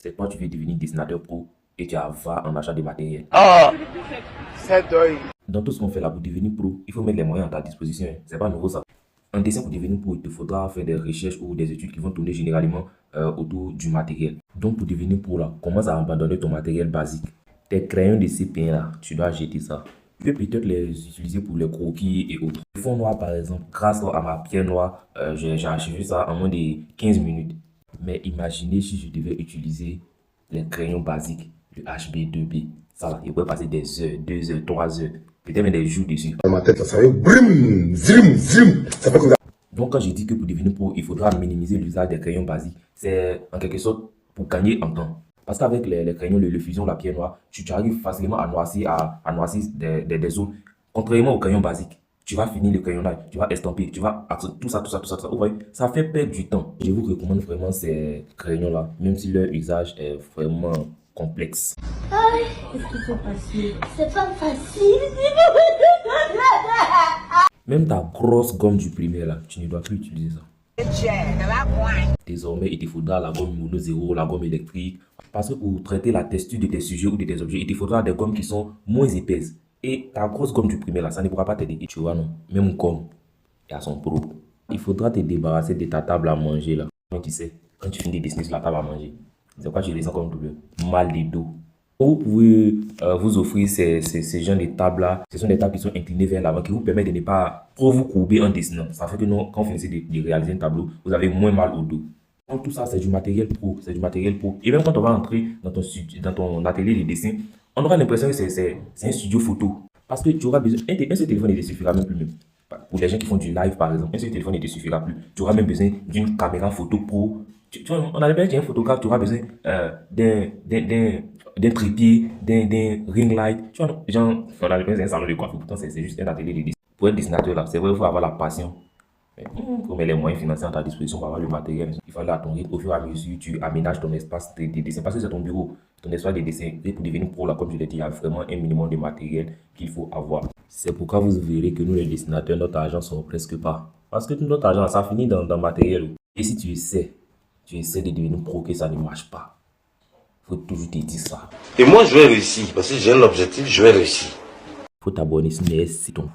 C'est quand tu veux devenir dessinateur pro et tu vas en achat de matériel. Ah, c'est dingue. Dans tout ce qu'on fait là, pour devenir pro, il faut mettre les moyens à ta disposition. C'est pas nouveau ça. En dessin, pour devenir pro, il te faudra faire des recherches ou des études qui vont tourner généralement autour du matériel. Donc, pour devenir pro là, commence à abandonner ton matériel basique. Tes crayons de CP1 là, tu dois jeter ça. Tu peux peut-être les utiliser pour les croquis et autres. Le fond noir par exemple, grâce à ma pierre noire, j'ai achevé ça en moins de 15 minutes. Mais imaginez si je devais utiliser les crayons basiques, le HB2B. Ça là, il pourrait passer des heures, 2 heures, 3 heures, peut-être même des jours dessus. Dans ma tête, ça fait brim, zrim, zrim. Ça fait comme ça. Donc quand je dis que pour devenir pro, il faudra minimiser l'usage des crayons basiques, c'est en quelque sorte pour gagner en temps. Parce qu'avec les crayons, le fusion, la pierre noire, tu arrives facilement à noircir, des zones. Contrairement aux crayons basiques, tu vas finir le crayonnage, tu vas estamper, tu vas tout ça. Vous voyez, ça fait perdre du temps. Je vous recommande vraiment ces crayons-là, même si leur usage est vraiment complexe. Aïe, qu'est-ce que c'est facile? C'est pas facile. Même ta grosse gomme du primaire là, tu ne dois plus utiliser ça. Désormais, il te faudra la gomme mono zéro, la gomme électrique. Parce que pour traiter la texture de tes sujets ou de tes objets, il te faudra des gommes qui sont moins épaisses. Et ta grosse gomme du primaire là, ça ne pourra pas t'aider. Tu vois, non? Même gomme, il a son pro. Il faudra te débarrasser de ta table à manger là. Tu sais, quand tu finis de dessiner sur la table à manger, c'est quoi tu ressens comme douleur? Mal de dos. Vous pouvez vous offrir ces genres de tables là. Ce sont des tables qui sont inclinées vers l'avant, qui vous permettent de ne pas trop vous courber en dessinant. Ça fait que quand vous finissez de réaliser un tableau, vous avez moins mal au dos. Donc tout ça, c'est du matériel pro. C'est du matériel pro. Et même quand on va entrer dans ton atelier de dessin, on aura l'impression que c'est un studio photo. Parce que tu auras besoin. Un seul téléphone ne te suffira même plus. Même. Pour les gens qui font du live par exemple, un seul téléphone ne te suffira plus. Tu auras même besoin d'une caméra photo pro. Tu vois, on a l'impression qu'il y a un photographe, tu auras besoin d'un trépied, d'un ring light. Tu vois, genre, on a l'impression que c'est un salon de coiffure. Pourtant, c'est juste un atelier de dessin. Pour être dessinateur là, c'est vrai, il faut avoir la passion. Pour mettre les moyens financiers à ta disposition pour avoir le matériel. Il faut aller à ton rythme. Au fur et à mesure, tu aménages ton espace de dessin. Parce que c'est ton bureau, ton espace de dessin. Et pour devenir pro, là, comme je l'ai dit, il y a vraiment un minimum de matériel qu'il faut avoir. C'est pourquoi vous verrez que nous, les dessinateurs, notre argent ne sort presque pas. Parce que tout notre argent, ça finit dans le matériel. Et si tu essaies de devenir pro, que ça ne marche pas. Il faut toujours te dire ça. Et moi, je vais réussir. Parce que j'ai un objectif, je vais réussir. Il faut t'abonner, mais c'est ton